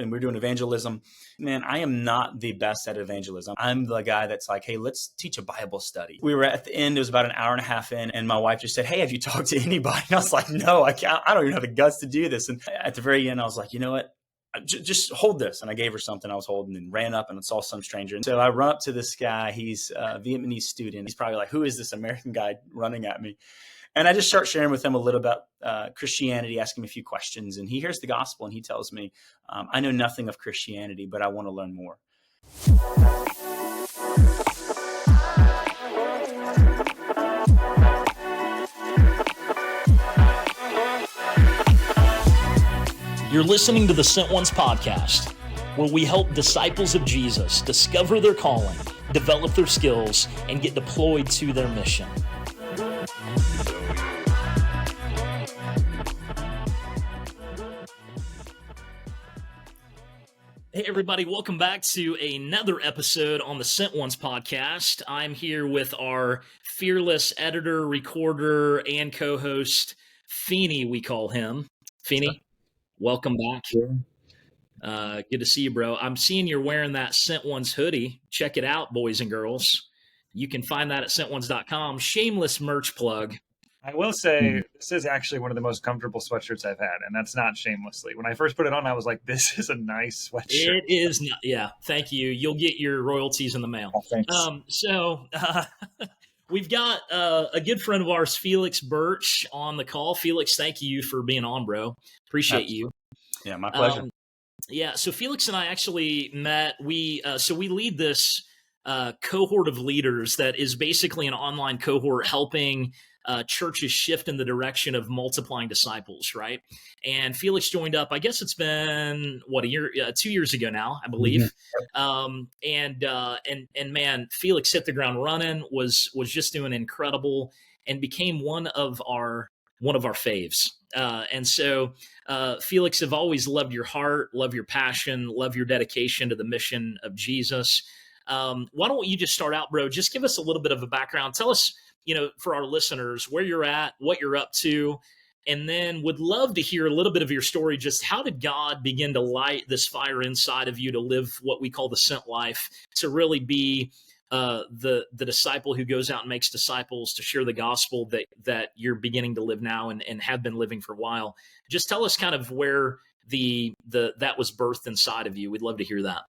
and we're doing evangelism. Man, I am not the best at evangelism. I'm the guy that's like, hey, let's teach a Bible study. We were at the end, it was about an hour and a half in, and my wife just said, hey, have you talked to anybody? And I was like, no, I can't. I don't even have the guts to do this. And at the very end, I was like, you know what? Just hold this. And I gave her something I was holding and ran up and saw some stranger. And so I run up to this guy. He's a Vietnamese student. He's probably like, who is this American guy running at me? And I just start sharing with him a little about Christianity, asking him a few questions. And he hears the gospel and he tells me, I know nothing of Christianity, but I want to learn more. You're listening to the Sent Ones podcast, where we help disciples of Jesus discover their calling, develop their skills, and get deployed to their mission. Hey everybody, welcome back to another episode on the Sent Ones podcast. I'm here with our fearless editor, recorder, and co-host, Pheaney, we call him. Pheaney, welcome back. Good to see you, bro. I'm seeing you're wearing that Sent Ones hoodie. Check it out, boys and girls. You can find that at sentones.com. Shameless merch plug. I will say this is actually one of the most comfortable sweatshirts I've had, and that's not shamelessly. When I first put it on, I was like, this is a nice sweatshirt. It is not, yeah, thank you. You'll get your royalties in the mail. Oh, thanks. We've got a good friend of ours, Felix Birch, on the call. Felix, thank you for being on, bro. Appreciate you. Yeah, my pleasure. So Felix and I actually met. We lead this cohort of leaders that is basically an online cohort helping churches shift in the direction of multiplying disciples, right? And Felix joined up, I guess it's been, a year, 2 years ago now, I believe. Mm-hmm. And man, Felix hit the ground running, was just doing incredible and became one of our faves. And so Felix, have always loved your heart, love your passion, love your dedication to the mission of Jesus. Why don't you just start out, bro? Just give us a little bit of a background. Tell us, for our listeners, where you're at, what you're up to, and then would love to hear a little bit of your story. Just how did God begin to light this fire inside of you to live what we call the sent life, to really be the disciple who goes out and makes disciples, to share the gospel that you're beginning to live now and have been living for a while. Just tell us kind of where that was birthed inside of you. We'd love to hear that.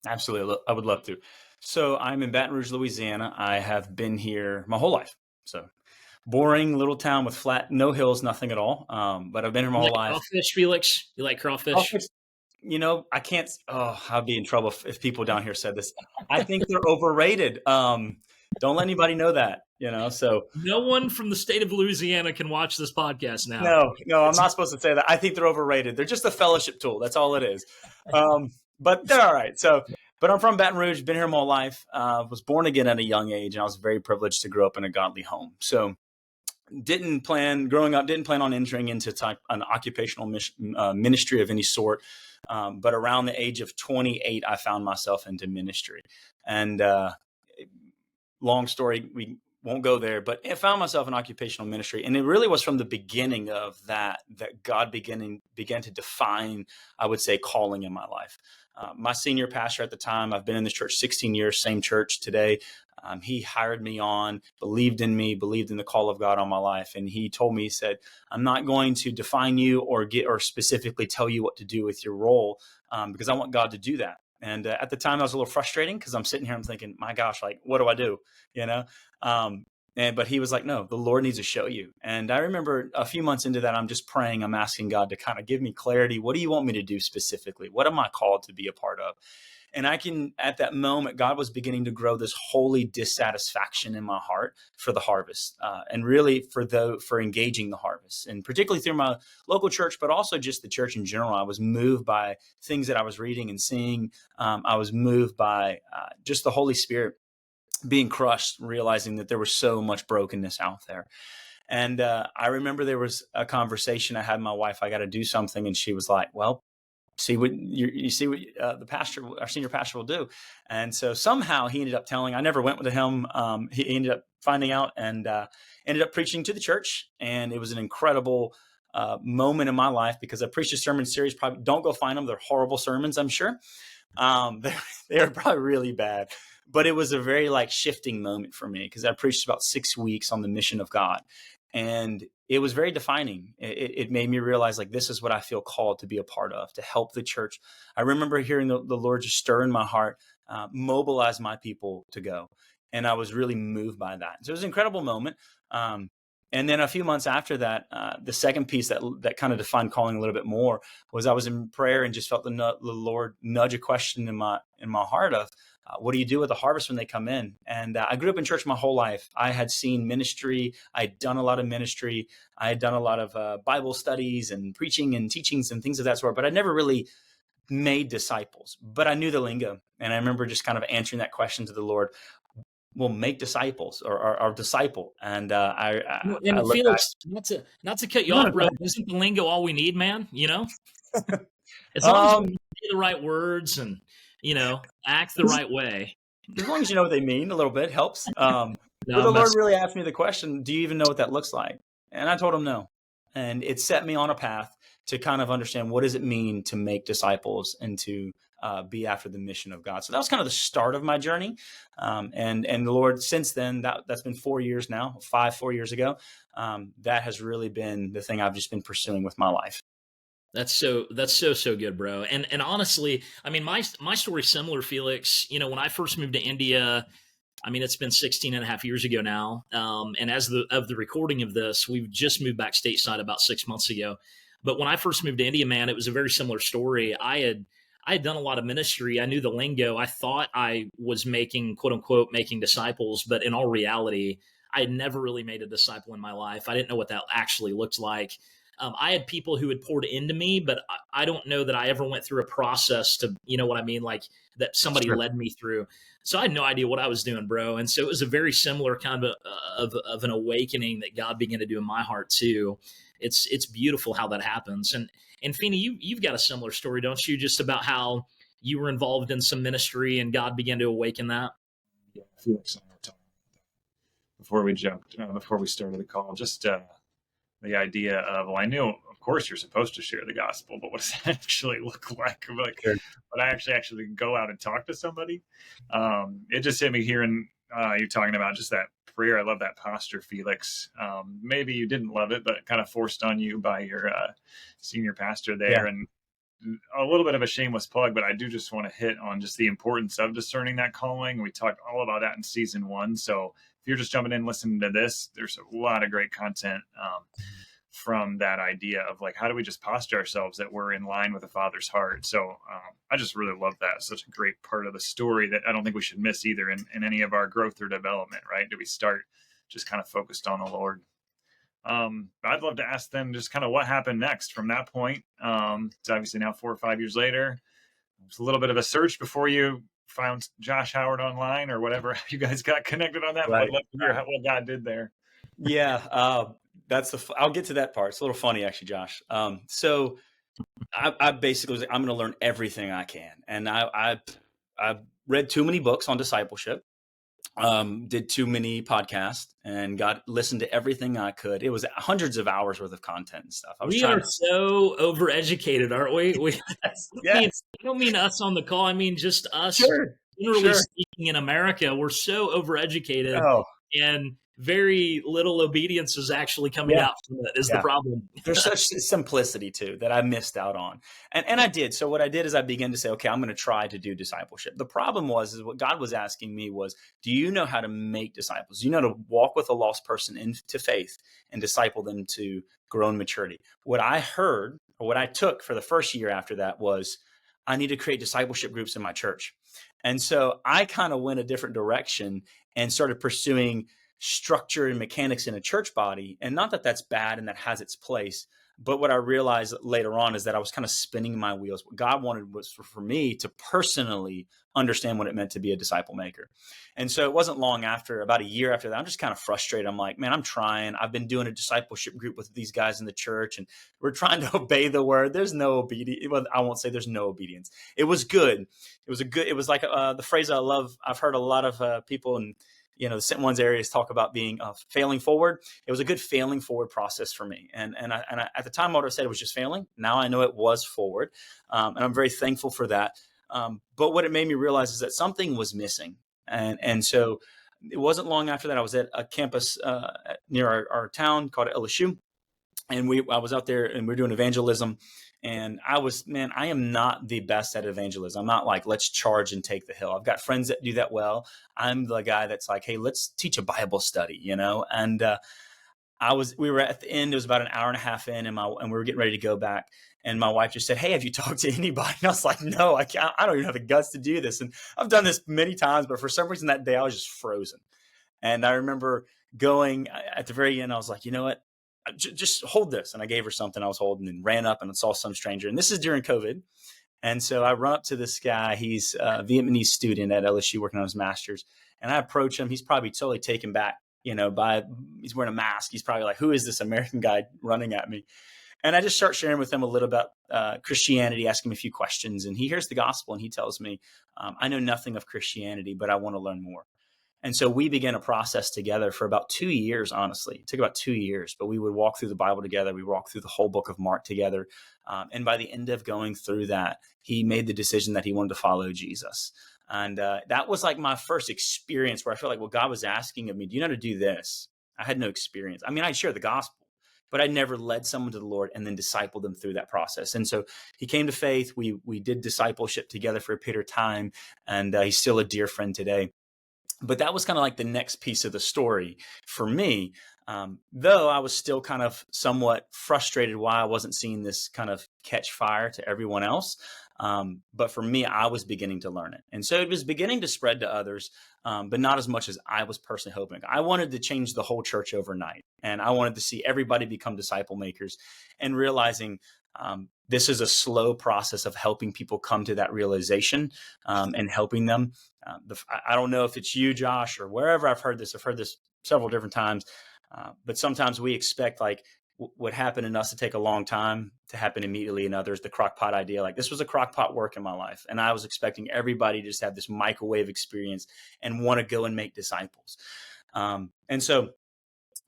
Absolutely. I would love to. So I'm in Baton Rouge, Louisiana. I have been here my whole life. So boring little town with no hills, nothing at all. But I've been here my whole life. Crawfish, Felix? You like crawfish? Crawfish, I can't. I'd be in trouble if people down here said this. I think they're overrated. Don't let anybody know that, so. No one from the state of Louisiana can watch this podcast now. No, I'm not supposed to say that. I think they're overrated. They're just a fellowship tool. That's all it is. But they're all right. But I'm from Baton Rouge, been here my whole life, was born again at a young age, and I was very privileged to grow up in a godly home. So didn't plan on entering into an occupational ministry of any sort. But around the age of 28, I found myself into ministry. And long story, we won't go there, but I found myself in occupational ministry. And it really was from the beginning of that God began to define, I would say, calling in my life. My senior pastor at the time, I've been in this church 16 years, same church today. He hired me on, believed in me, believed in the call of God on my life. And he told me, he said, I'm not going to define you or specifically tell you what to do with your role, because I want God to do that. And at the time, I was a little frustrating because I'm sitting here, I'm thinking, my gosh, like, what do I do? But he was like, no, the Lord needs to show you. And I remember a few months into that, I'm just praying, I'm asking God to kind of give me clarity. What do you want me to do specifically? What am I called to be a part of? And at that moment, God was beginning to grow this holy dissatisfaction in my heart for the harvest, and really for engaging the harvest, and particularly through my local church, but also just the church in general. I was moved by things that I was reading and seeing. I was moved by just the Holy Spirit being crushed, realizing that there was so much brokenness out there. And I remember there was a conversation I had with my wife. I got to do something, and she was like, "Well, see what you see what our senior pastor will do." And so somehow he ended up telling. I never went with him. He ended up finding out and ended up preaching to the church, and it was an incredible moment in my life, because I preached a sermon series. Probably don't go find them. They're horrible sermons, I'm sure. They're probably really bad, but it was a very like shifting moment for me, because I preached about 6 weeks on the mission of God. And it was very defining. It made me realize, like, this is what I feel called to be a part of, to help the church. I remember hearing the Lord just stir in my heart, mobilize my people to go. And I was really moved by that. So it was an incredible moment. And then a few months after that, the second piece that kind of defined calling a little bit more was I was in prayer and just felt the Lord nudge a question in my heart of, what do you do with the harvest when they come in? And I grew up in church my whole life. I had seen ministry. I had done a lot of ministry. I had done a lot of Bible studies and preaching and teachings and things of that sort, but I never really made disciples. But I knew the lingo. And I remember just kind of answering that question to the Lord, well, make disciples, or disciple. And I look back. Felix, not to cut you off, bro. Isn't the lingo all we need, man? As long as we say the right words and act the right way. As long as you know what they mean, a little bit helps. But the Lord really asked me the question, do you even know what that looks like? And I told him no. And it set me on a path to kind of understand, what does it mean to make disciples and to be after the mission of God. So that was kind of the start of my journey. And the Lord, since then, that's been 4 years now, 4 years ago. That has really been the thing I've just been pursuing with my life. That's so good, bro. And honestly, I mean, my story's similar, Felix. When I first moved to India, I mean, it's been 16 and a half years ago now. And as of the recording of this, we've just moved back stateside about 6 months ago. But when I first moved to India, man, it was a very similar story. I had done a lot of ministry. I knew the lingo. I thought I was making, quote unquote, making disciples, but in all reality, I had never really made a disciple in my life. I didn't know what that actually looked like. I had people who had poured into me, but I don't know that I ever went through a process to, what I mean, like that somebody led me through. So I had no idea what I was doing, bro. And so it was a very similar kind of an awakening that God began to do in my heart too. It's beautiful how that happens. And Pheaney, you've got a similar story, don't you? Just about how you were involved in some ministry and God began to awaken that. Yeah, Felix and I were talking before we started the call, just the idea of, well, I knew, of course, you're supposed to share the gospel, but what does that actually look like? Like, but I actually go out and talk to somebody. It just hit me hearing you talking about just that prayer. I love that posture, Felix. Maybe you didn't love it, but kind of forced on you by your senior pastor there. Yeah. And a little bit of a shameless plug, but I do just want to hit on just the importance of discerning that calling. We talked all about that in season 1. So if you're just jumping in, listening to this, there's a lot of great content from that idea of like, how do we just posture ourselves that we're in line with the Father's heart? So I just really love that. Such a great part of the story that I don't think we should miss either in any of our growth or development, right? Do we start just kind of focused on the Lord? I'd love to ask them just kind of what happened next from that point. It's obviously now 4 or 5 years later. It's a little bit of a search before you found Josh Howard online or whatever. You guys got connected on that. Right. I'd love to hear what God did there. Yeah, I'll get to that part. It's a little funny, actually, Josh. So I basically was like, I'm going to learn everything I can, and I read too many books on discipleship. Did too many podcasts and listened to everything I could. It was hundreds of hours worth of content and stuff. We are so overeducated, aren't we? I don't mean us on the call. I mean just us. Generally speaking, in America, we're so overeducated, and very little obedience is actually coming out from it is the problem. There's such simplicity too that I missed out on. And I did. So what I did is I began to say, okay, I'm going to try to do discipleship. The problem is what God was asking me was, do you know how to make disciples? Do you know how to walk with a lost person into faith and disciple them to grow in maturity? What I heard, or what I took for the first year after that, was I need to create discipleship groups in my church. And so I kind of went a different direction and started pursuing structure and mechanics in a church body. And not that that's bad and that has its place, but what I realized later on is that I was kind of spinning my wheels. What God wanted was for me to personally understand what it meant to be a disciple maker. And so it wasn't long after, about a year after that, I'm just kind of frustrated. I'm like, man, I'm trying. I've been doing a discipleship group with these guys in the church, and we're trying to obey the word. There's no obedience. Well, I won't say there's no obedience. It was good. It was like the phrase I love. I've heard a lot of people and the Sent Ones areas talk about being failing forward. It was a good failing forward process for me. And I, at the time, I would have said it was just failing. Now I know it was forward. And I'm very thankful for that. But what it made me realize is that something was missing. And so it wasn't long after that, I was at a campus near our town called LSU. And I was out there and we were doing evangelism. And I am not the best at evangelism. I'm not like, let's charge and take the hill. I've got friends that do that well. I'm the guy that's like, hey, let's teach a Bible study, And we were at the end. It was about an hour and a half in, and we were getting ready to go back. And my wife just said, hey, have you talked to anybody? And I was like, no, I can't. I don't even have the guts to do this. And I've done this many times, but for some reason that day I was just frozen. And I remember going at the very end, I was like, you know what? Just hold this. And I gave her something I was holding and ran up and saw some stranger. And this is during COVID. And so I run up to this guy. He's a Vietnamese student at LSU working on his master's. And I approach him. He's probably totally taken back, he's wearing a mask. He's probably like, who is this American guy running at me? And I just start sharing with him a little about Christianity, asking him a few questions. And he hears the gospel and he tells me, I know nothing of Christianity, but I want to learn more. And so we began a process together for about 2 years, honestly. It took about 2 years, but we would walk through the Bible together. We walked through the whole book of Mark together. And by the end of going through that, he made the decision that he wanted to follow Jesus. And that was like my first experience where I felt like, well, God was asking of me, do you know how to do this? I had no experience. I mean, I'd share the gospel, but I never led someone to the Lord and then discipled them through that process. And so he came to faith. We did discipleship together for a period of time, and he's still a dear friend today. But that was kind of like the next piece of the story for me, though I was still kind of somewhat frustrated why I wasn't seeing this kind of catch fire to everyone else. But for me, I was beginning to learn it. And so it was beginning to spread to others, but not as much as I was personally hoping. I wanted to change the whole church overnight. And I wanted to see everybody become disciple makers, and realizing this is a slow process of helping people come to that realization and helping them. I don't know if it's you, Josh, or wherever I've heard this several different times, but sometimes we expect like what happened in us to take a long time to happen immediately in others. The crock pot idea, like this was a crock pot work in my life. And I was expecting everybody to just have this microwave experience and want to go and make disciples. And so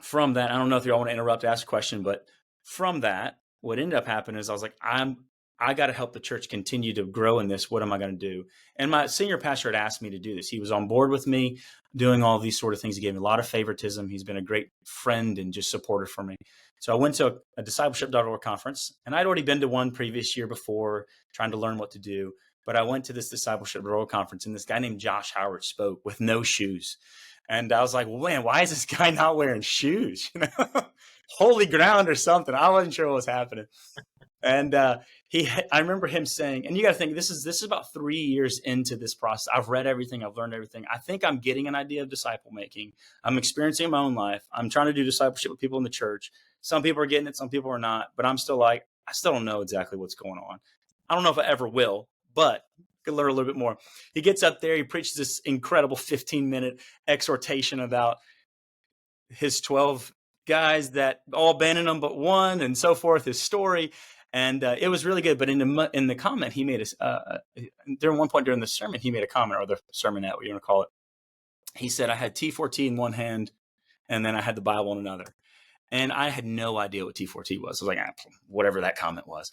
from that, I don't know if you all want to interrupt, ask a question, but from that, what ended up happening is I was like, I got to help the church continue to grow in this. What am I going to do? And my senior pastor had asked me to do this. He was on board with me doing all these sort of things. He gave me a lot of favoritism. He's been a great friend and just supporter for me. So I went to a discipleship.org conference, and I'd already been to one previous year before trying to learn what to do. But I went to this discipleship.org conference, and this guy named Josh Howard spoke with no shoes. And I was like, well, man, why is this guy not wearing shoes? Holy ground or something. I wasn't sure what was happening. And I remember him saying, and you got to think, this is about 3 years into this process. I've read everything. I've learned everything. I think I'm getting an idea of disciple making. I'm experiencing it in my own life. I'm trying to do discipleship with people in the church. Some people are getting it. Some people are not. But I'm still like, I still don't know exactly what's going on. I don't know if I ever will, but I could learn a little bit more. He gets up there. He preaches this incredible 15-minute exhortation about his 12 guys that all abandoned him but one, and so forth, his story. And it was really good. But in the comment, he made during one point during the sermon, he made a comment, or the sermonette, what you want to call it. He said, I had T4T in one hand, and then I had the Bible in another. And I had no idea what T4T was. I was like, whatever that comment was.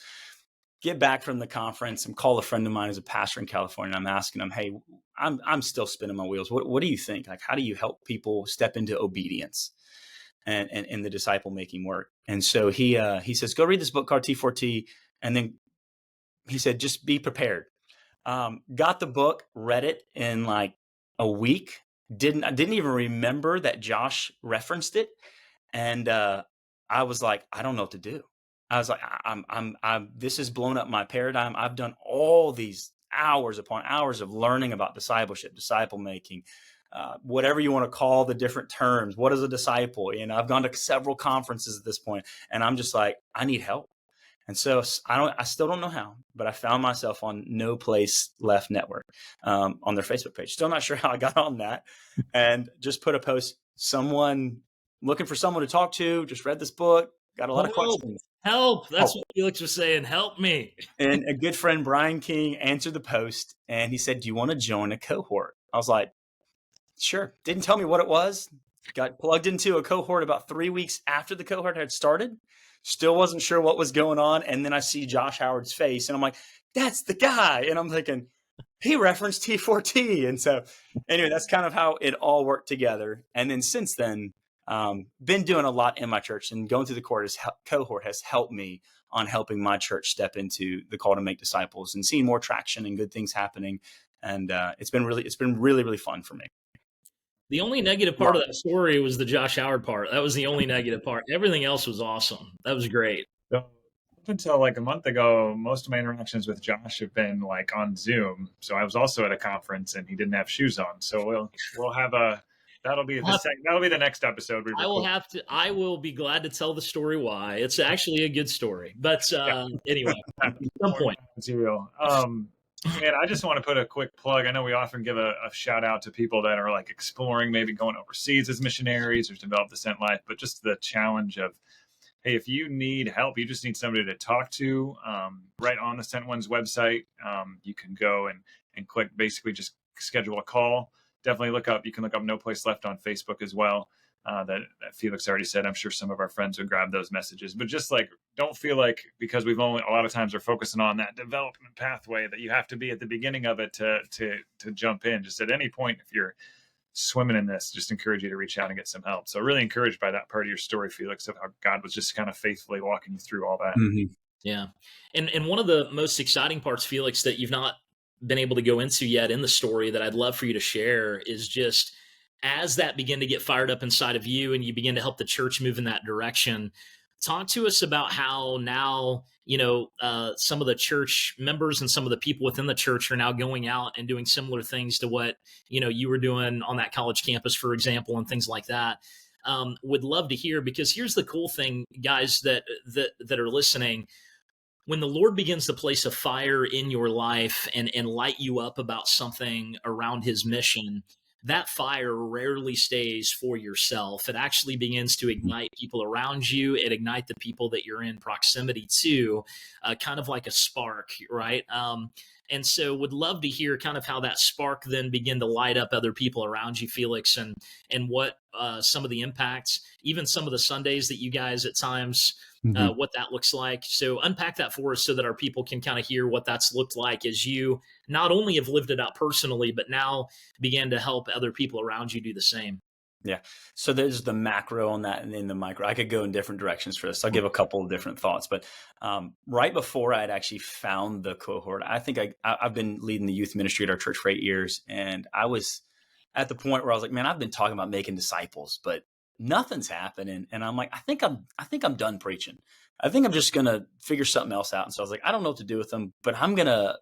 Get back from the conference and call a friend of mine who's a pastor in California. And I'm asking him, hey, I'm still spinning my wheels. What do you think? Like, how do you help people step into obedience and in the disciple making work? And so he says, go read this book called T4T. And then he said, just be prepared. Got the book, read it in like a week. Didn't even remember that Josh referenced it. And I was like, I don't know what to do. I was like, this has blown up my paradigm. I've done all these hours upon hours of learning about discipleship, disciple making, whatever you want to call the different terms. What is a disciple? I've gone to several conferences at this point, and I'm just like, I need help. And so I still don't know how, but I found myself on No Place Left Network on their Facebook page. Still not sure how I got on that, and just put a post. Someone looking for someone to talk to. Just read this book. Got a lot of questions. Help. That's what Felix was saying. Help me. And a good friend, Brian King, answered the post, and he said, do you want to join a cohort? I was like, Sure. Didn't tell me what it was. Got plugged into a cohort about 3 weeks after the cohort had started. Still wasn't sure what was going on. And then I see Josh Howard's face and I'm like, that's the guy. And I'm thinking, he referenced T4T. And so anyway, that's kind of how it all worked together. And then since then, been doing a lot in my church, and going through the cohort has helped me on helping my church step into the call to make disciples and seeing more traction and good things happening. And it's been really, really fun for me. The only negative part of that story was the Josh Howard part. That was the only negative part. Everything else was awesome. That was great. So up until like a month ago, most of my interactions with Josh have been like on Zoom. So I was also at a conference and he didn't have shoes on. So we'll have that'll be the next episode. I will be glad to tell the story why. It's actually a good story. But anyway, at some point. Material. And I just want to put a quick plug. I know we often give a shout out to people that are like exploring, maybe going overseas as missionaries or develop the sent life, but just the challenge of, hey, if you need help, you just need somebody to talk to, right on the Sent One's website. You can go and click, basically just schedule a call. Definitely you can look up No Place Left on Facebook as well. That Felix already said. I'm sure some of our friends would grab those messages, but just like, don't feel like because we've only a lot of times we're focusing on that development pathway that you have to be at the beginning of it to jump in. Just at any point, if you're swimming in this, just encourage you to reach out and get some help. So really encouraged by that part of your story, Felix, of how God was just kind of faithfully walking you through all that. Mm-hmm. Yeah. And one of the most exciting parts, Felix, that you've not been able to go into yet in the story that I'd love for you to share is just as that began to get fired up inside of you and you begin to help the church move in that direction. Talk to us about how now, some of the church members and some of the people within the church are now going out and doing similar things to what, you were doing on that college campus, for example, and things like that. Would love to hear, because here's the cool thing, guys, that are listening. When the Lord begins to place a fire in your life and light you up about something around his mission, that fire rarely stays for yourself. It actually begins to ignite people around you. It ignites the people that you're in proximity to, kind of like a spark, right? And so would love to hear kind of how that spark then begin to light up other people around you, Felix, and what some of the impacts, even some of the Sundays that you guys at times, what that looks like. So unpack that for us so that our people can kind of hear what that's looked like as you not only have lived it out personally, but now began to help other people around you do the same. Yeah. So there's the macro on that and then the micro. I could go in different directions for this. I'll give a couple of different thoughts, but right before I had actually found the cohort, I think I've been leading the youth ministry at our church for 8 years. And I was at the point where I was like, man, I've been talking about making disciples, but nothing's happening. And I'm like, I think I'm done preaching. I think I'm just going to figure something else out. And so I was like, I don't know what to do with them, but I'm going to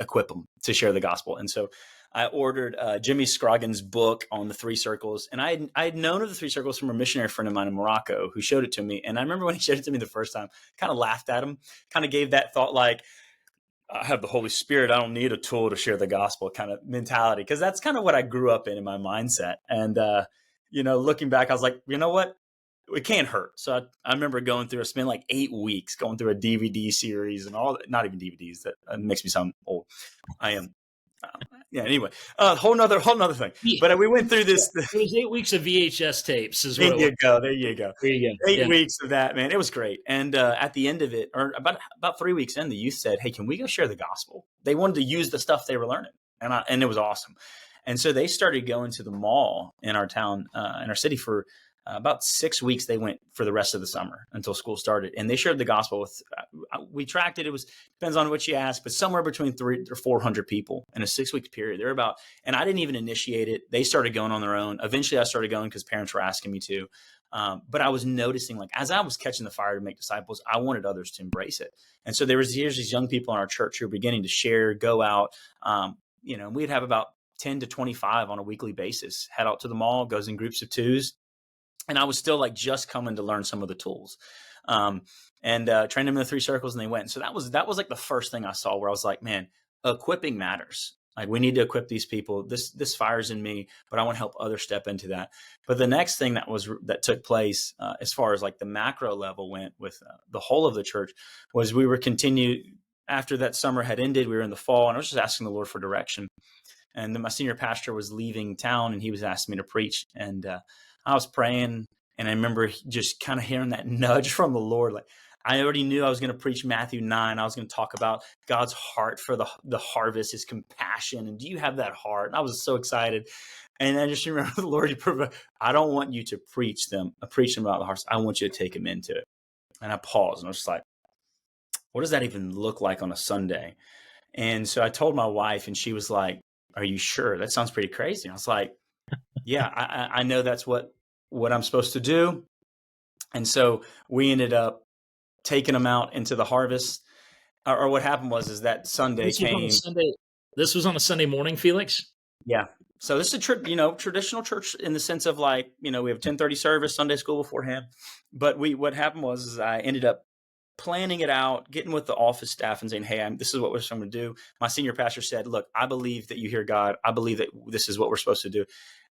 equip them to share the gospel. And so I ordered Jimmy Scroggins' book on the 3 circles. And I had known of the 3 circles from a missionary friend of mine in Morocco who showed it to me. And I remember when he showed it to me the first time, kind of laughed at him, kind of gave that thought like, I have the Holy Spirit. I don't need a tool to share the gospel kind of mentality. Because that's kind of what I grew up in my mindset. And, looking back, I was like, you know what? It can't hurt. So I remember I spent like 8 weeks going through a DVD series and all that, not even DVDs. That makes me sound old. I am. Anyway, whole nother thing. But we went through this. It was 8 weeks of VHS tapes. There you go. 8 weeks of that, man. It was great. And at the end of it, or about 3 weeks in, the youth said, "Hey, can we go share the gospel?" They wanted to use the stuff they were learning, and it was awesome. And so they started going to the mall in our town, in our city for about 6 weeks. They went for the rest of the summer until school started. And they shared the gospel with, we tracked it. It depends on what you ask, but somewhere between 300 or 400 people in a 6-week period. They're about, and I didn't even initiate it. They started going on their own. Eventually I started going because parents were asking me to. But I was noticing, like, as I was catching the fire to make disciples, I wanted others to embrace it. And so here's these young people in our church who are beginning to share, go out. We'd have about 10 to 25 on a weekly basis, head out to the mall, goes in groups of 2s. And I was still like just coming to learn some of the tools, and trained them in the 3 circles, and they went. So that was like the first thing I saw where I was like, man, equipping matters. Like, we need to equip these people. This fire's in me, but I want to help others step into that. But the next thing that took place, as far as like the macro level went with the whole of the church, was we were continued after that summer had ended. We were in the fall, and I was just asking the Lord for direction. And then my senior pastor was leaving town, and he was asking me to preach. And I was praying, and I remember just kind of hearing that nudge from the Lord. Like, I already knew I was going to preach Matthew 9. I was going to talk about God's heart for the harvest, his compassion. And do you have that heart? And I was so excited. And I just remember the Lord, I don't want you to preach them about the harvest. I want you to take them into it. And I paused, and I was just like, what does that even look like on a Sunday? And so I told my wife, and she was like, are you sure? That sounds pretty crazy. And I was like, yeah, I know that's what I'm supposed to do. And so we ended up taking them out into the harvest. Or what happened was that Sunday came. This was on a Sunday morning, Felix? Yeah. So this is a traditional church in the sense of like, we have 10:30 service, Sunday school beforehand. But what happened was I ended up planning it out, getting with the office staff and saying, hey, this is what we're going to do. My senior pastor said, look, I believe that you hear God. I believe that this is what we're supposed to do.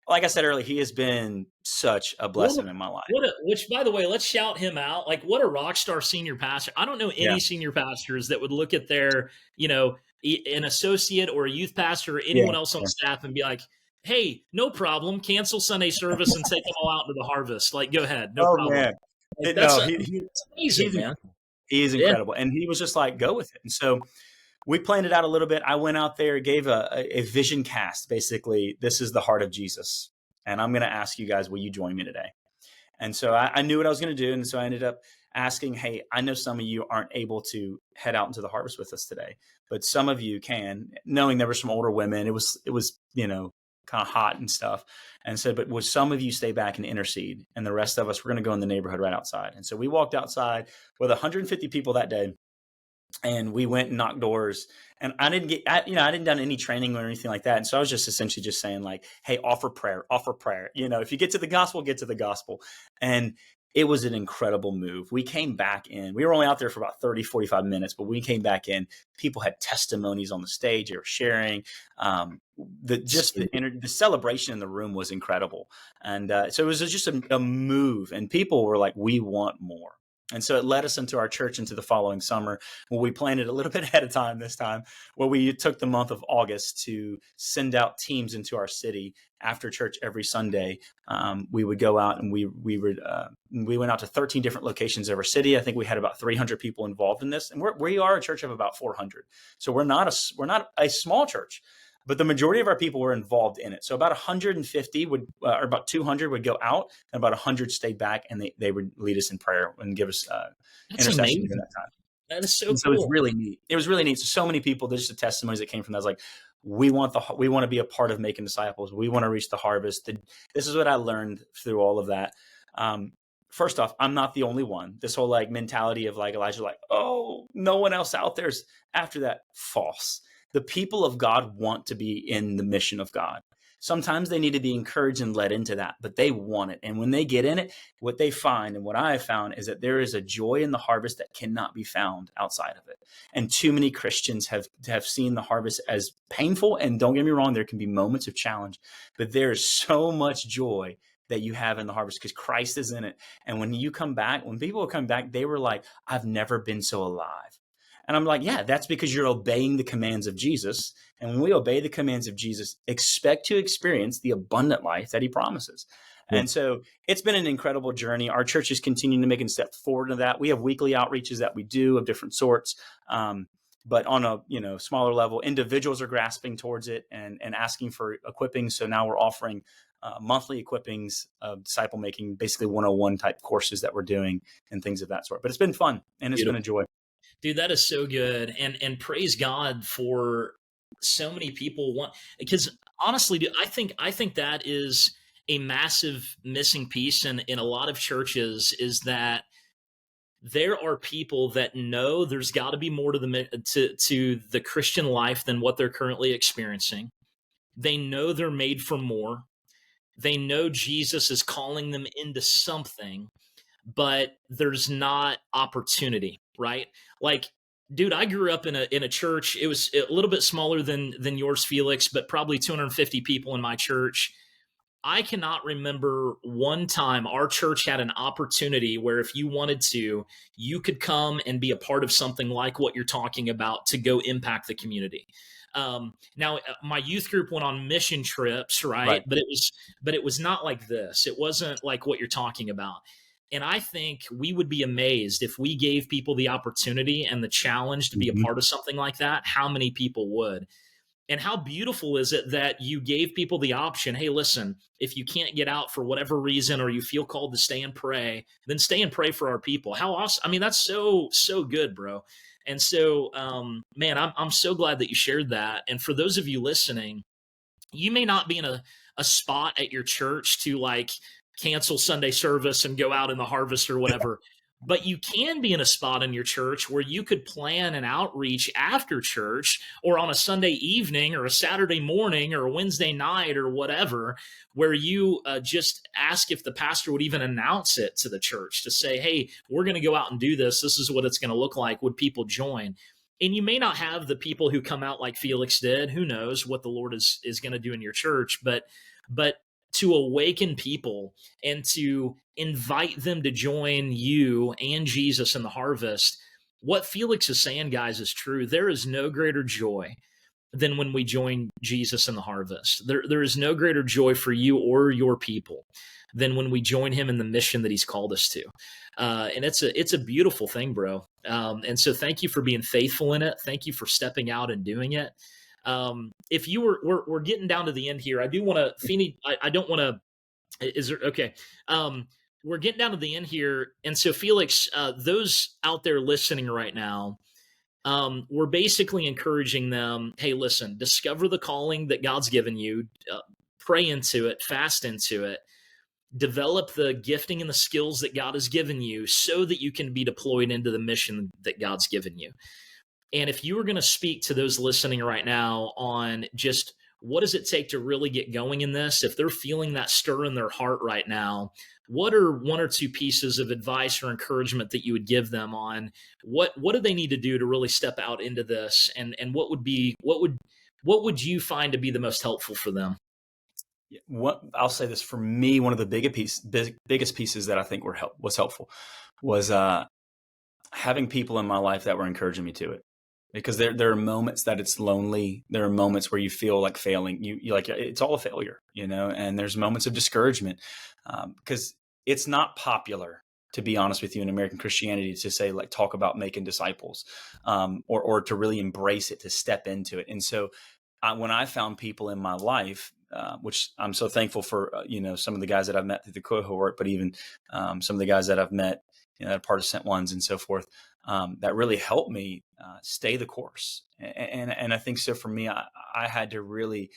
Like I said earlier, he has been such a blessing in my life. Which, by the way, let's shout him out. Like, what a rock star senior pastor. I don't know any senior pastors that would look at their, an associate or a youth pastor or anyone else on staff and be like, hey, no problem. Cancel Sunday service and take them all out into the harvest. Like, go ahead. No problem. Man. Like, that's amazing, man. He is incredible. And he was just like, go with it. And so we planned it out a little bit. I went out there, gave a vision cast. Basically, this is the heart of Jesus. And I'm going to ask you guys, will you join me today? And so I knew what I was going to do. And so I ended up asking, hey, I know some of you aren't able to head out into the harvest with us today, but some of you can, knowing there were some older women. It was kind of hot and stuff. And said, but would some of you stay back and intercede? And the rest of us, we're going to go in the neighborhood right outside. And so we walked outside with 150 people that day. And we went and knocked doors, and I hadn't done any training or anything like that. And so I was just essentially just saying like, hey, offer prayer. If you get to the gospel, get to the gospel. And it was an incredible move. We came back in, we were only out there for about 30, 45 minutes, but we came back in, people had testimonies on the stage. They were sharing, the celebration in the room was incredible. And so it was just a move, and people were like, we want more. And so it led us into our church into the following summer, where we planned it a little bit ahead of time this time, where we took the month of August to send out teams into our city after church every Sunday. We would go out, and we went out to 13 different locations of our city. I think we had about 300 people involved in this, and we are a church of about 400. So we're not a small church. But the majority of our people were involved in it. So about 150 or about 200 would go out, and about 100 stayed back, and they would lead us in prayer and give us intercession during that time. That is so cool. So it was really neat. It was really neat. So many people, there's just the testimonies that came from that. I was like, we want to be a part of making disciples. We want to reach the harvest. This is what I learned through all of that. First off, I'm not the only one. This whole like mentality of like Elijah, like, oh, no one else out there's after that. False. The people of God want to be in the mission of God. Sometimes they need to be encouraged and led into that, but they want it. And when they get in it, what they find, and what I have found, is that there is a joy in the harvest that cannot be found outside of it. And too many Christians have seen the harvest as painful. And don't get me wrong, there can be moments of challenge, but there is so much joy that you have in the harvest because Christ is in it. And when people come back, they were like, I've never been so alive. And I'm like, yeah, that's because you're obeying the commands of Jesus. And when we obey the commands of Jesus, expect to experience the abundant life that he promises. Yeah. And so it's been an incredible journey. Our church is continuing to make a step forward to that. We have weekly outreaches that we do of different sorts. But on a smaller level, individuals are grasping towards it and asking for equipping. So now we're offering monthly equippings of disciple making, basically 101 type courses that we're doing and things of that sort. But it's been fun, and it's been a joy. Dude, that is so good. And praise God for so many people because honestly, dude, I think that is a massive missing piece in a lot of churches, is that there are people that know there's got to be more to the Christian life than what they're currently experiencing. They know they're made for more. They know Jesus is calling them into something, but there's not opportunity, right? Like, dude, I grew up in a church. It was a little bit smaller than yours, Felix, but probably 250 people in my church. I cannot remember one time our church had an opportunity where if you wanted to, you could come and be a part of something like what you're talking about to go impact the community. Now, my youth group went on mission trips, right? Right. But it was not like this. It wasn't like what you're talking about. And I think we would be amazed if we gave people the opportunity and the challenge to be a Mhm. part of something like that, how many people would. And how beautiful is it that you gave people the option, hey, listen, if you can't get out for whatever reason or you feel called to stay and pray, then stay and pray for our people. How awesome. I mean, that's so good, bro. And so, man, I'm so glad that you shared that. And for those of you listening, you may not be in a spot at your church to like cancel Sunday service and go out in the harvest or whatever. But you can be in a spot in your church where you could plan an outreach after church or on a Sunday evening or a Saturday morning or a Wednesday night or whatever, where you just ask if the pastor would even announce it to the church to say, hey, we're going to go out and do this. This is what it's going to look like. Would people join? And you may not have the people who come out like Felix did. Who knows what the Lord is going to do in your church, but to awaken people and to invite them to join you and Jesus in the harvest. What Felix is saying, guys, is true. There is no greater joy than when we join Jesus in the harvest. There is no greater joy for you or your people than when we join him in the mission that he's called us to. And it's a beautiful thing, bro. And so thank you for being faithful in it. Thank you for stepping out and doing it. If you we're getting down to the end here. I do want to, Pheaney, I don't want to, is there, okay. We're getting down to the end here. And so Felix, those out there listening right now, we're basically encouraging them, hey, listen, discover the calling that God's given you, pray into it, fast into it, develop the gifting and the skills that God has given you so that you can be deployed into the mission that God's given you. And if you were going to speak to those listening right now on just what does it take to really get going in this, if they're feeling that stir in their heart right now, what are one or two pieces of advice or encouragement that you would give them on what do they need to do to really step out into this, and what would you find to be the most helpful for them? What I'll say this for me, one of the biggest pieces that I think was helpful was having people in my life that were encouraging me to it. Because there are moments that it's lonely. There are moments where you feel like failing. You like it's all a failure, and there's moments of discouragement because it's not popular, to be honest with you, in American Christianity to say like talk about making disciples or to really embrace it, to step into it. And so when I found people in my life, which I'm so thankful for, some of the guys that I've met through the cohort, but even some of the guys that I've met, that are part of Sent Ones and so forth, that really helped me stay the course. And I think so for me, I had to really,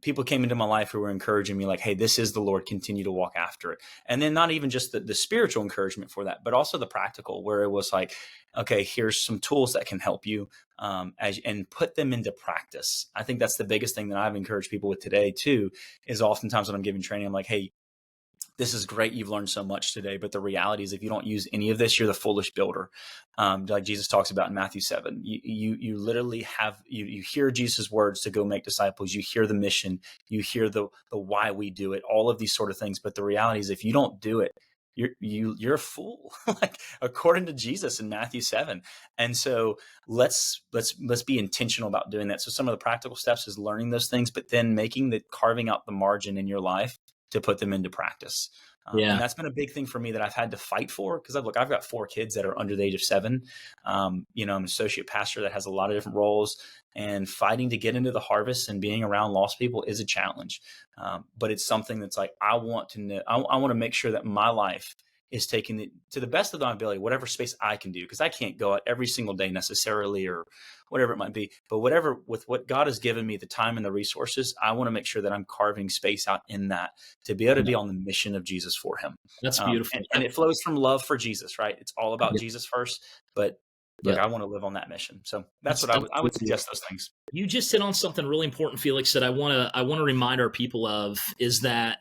people came into my life who were encouraging me like, hey, this is the Lord, continue to walk after it. And then not even just the spiritual encouragement for that, but also the practical, where it was like, okay, here's some tools that can help you and put them into practice. I think that's the biggest thing that I've encouraged people with today too, is oftentimes when I'm giving training, I'm like, hey, this is great. You've learned so much today, but the reality is if you don't use any of this, you're the foolish builder. Like Jesus talks about in Matthew 7, you literally have, you hear Jesus' words to go make disciples. You hear the mission, you hear the why we do it, all of these sort of things. But the reality is if you don't do it, you're a fool, like according to Jesus in Matthew 7. And so let's be intentional about doing that. So some of the practical steps is learning those things, but then carving out the margin in your life to put them into practice. And that's been a big thing for me that I've had to fight for, because I've got 4 kids that are under the age of 7. I'm an associate pastor that has a lot of different roles, and fighting to get into the harvest and being around lost people is a challenge. But it's something that's like, I want to know, I want to make sure that my life is taking it to the best of my ability, whatever space I can do, because I can't go out every single day necessarily, or whatever it might be. But whatever, with what God has given me, the time and the resources, I want to make sure that I'm carving space out in that to be able to be on the mission of Jesus for him. That's beautiful. And it flows from love for Jesus, right? It's all about Jesus first, but look, I want to live on that mission. So that's what I would suggest those things. You just hit on something really important, Felix, that I want to remind our people of, is that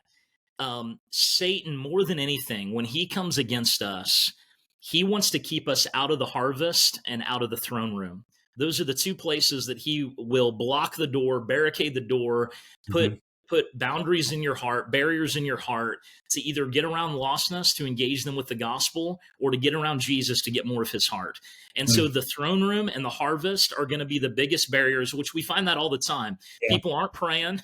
Satan, more than anything, when he comes against us, he wants to keep us out of the harvest and out of the throne room. Those are the 2 places that he will block the door, barricade the door, put put boundaries in your heart, barriers in your heart to either get around lostness, to engage them with the gospel, or to get around Jesus to get more of his heart. And so the throne room and the harvest are going to be the biggest barriers, which we find that all the time. Yeah. People aren't praying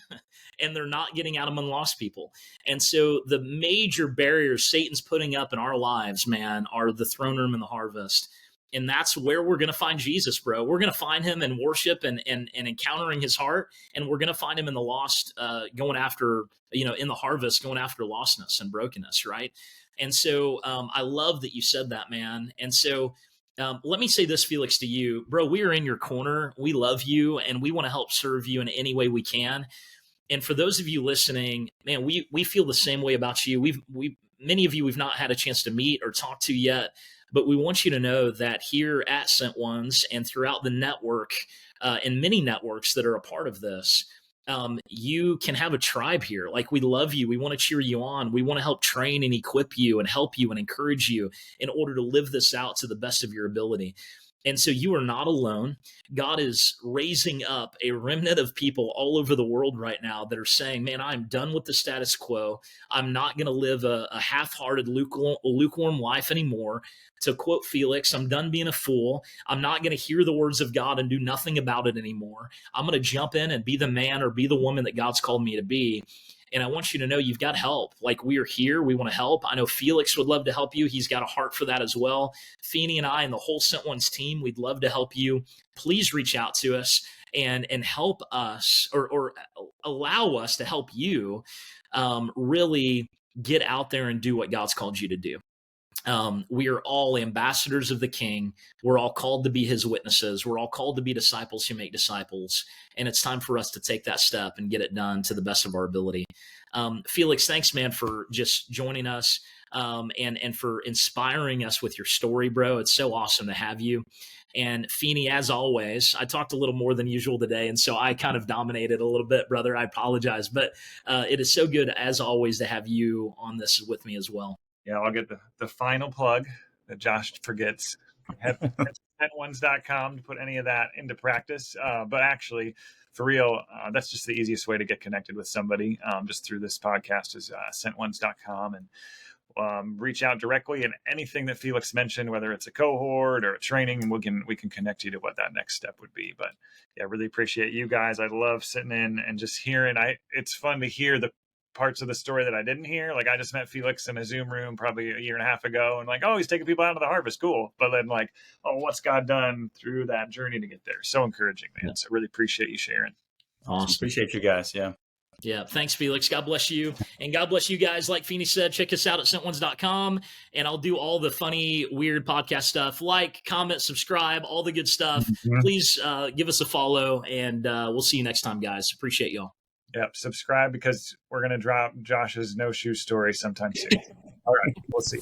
and they're not getting out among lost people. And so the major barriers Satan's putting up in our lives, man, are the throne room and the harvest. And that's where we're going to find Jesus, bro. We're going to find him in worship and encountering his heart. And we're going to find him in the lost, going after, in the harvest, going after lostness and brokenness, right? And so I love that you said that, man. And so let me say this, Felix, to you, bro, we are in your corner. We love you, and we want to help serve you in any way we can. And for those of you listening, man, we feel the same way about you. Many of you we've not had a chance to meet or talk to yet. But we want you to know that here at Sent Ones and throughout the network and many networks that are a part of this, you can have a tribe here. Like, we love you. We want to cheer you on. We want to help train and equip you and help you and encourage you in order to live this out to the best of your ability. And so you are not alone. God is raising up a remnant of people all over the world right now that are saying, man, I'm done with the status quo. I'm not going to live a half-hearted, lukewarm life anymore. To quote Felix, I'm done being a fool. I'm not going to hear the words of God and do nothing about it anymore. I'm going to jump in and be the man or be the woman that God's called me to be. And I want you to know you've got help. Like, we are here. We want to help. I know Felix would love to help you. He's got a heart for that as well. Pheaney and I and the whole Sent Ones team, we'd love to help you. Please reach out to us and help us or allow us to help you really get out there and do what God's called you to do. We are all ambassadors of the King. We're all called to be his witnesses. We're all called to be disciples who make disciples. And it's time for us to take that step and get it done to the best of our ability. Felix, thanks, man, for just joining us and for inspiring us with your story, bro. It's so awesome to have you. And Pheaney, as always, I talked a little more than usual today, and so I kind of dominated a little bit, brother. I apologize. But it is so good, as always, to have you on this with me as well. Yeah, I'll get the final plug that Josh forgets. Head to sentones.com to put any of that into practice. But actually, for real, that's just the easiest way to get connected with somebody, just through this podcast, is sentones.com, and reach out directly. And anything that Felix mentioned, whether it's a cohort or a training, we can connect you to what that next step would be. But yeah, really appreciate you guys. I love sitting in and just hearing. It's fun to hear the parts of the story that I didn't hear. Like, I just met Felix in a Zoom room probably a year and a half ago, and like, oh, he's taking people out of the harvest. Cool. But then like, oh, what's God done through that journey to get there? So encouraging, man. Yeah. So really appreciate you sharing. Awesome. Appreciate you guys. Yeah. Yeah. Thanks, Felix. God bless you. And God bless you guys. Like Pheaney said, check us out at sentones.com, and I'll do all the funny, weird podcast stuff. Like, comment, subscribe, all the good stuff. Mm-hmm. Please give us a follow, and we'll see you next time, guys. Appreciate y'all. Yep. Subscribe, because we're going to drop Josh's no shoe story sometime soon. All right. We'll see.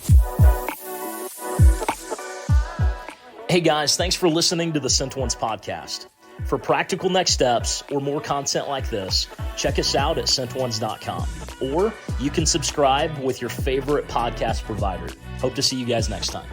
Hey guys, thanks for listening to the Sent Ones podcast. For practical next steps or more content like this, check us out at sentones.com, or you can subscribe with your favorite podcast provider. Hope to see you guys next time.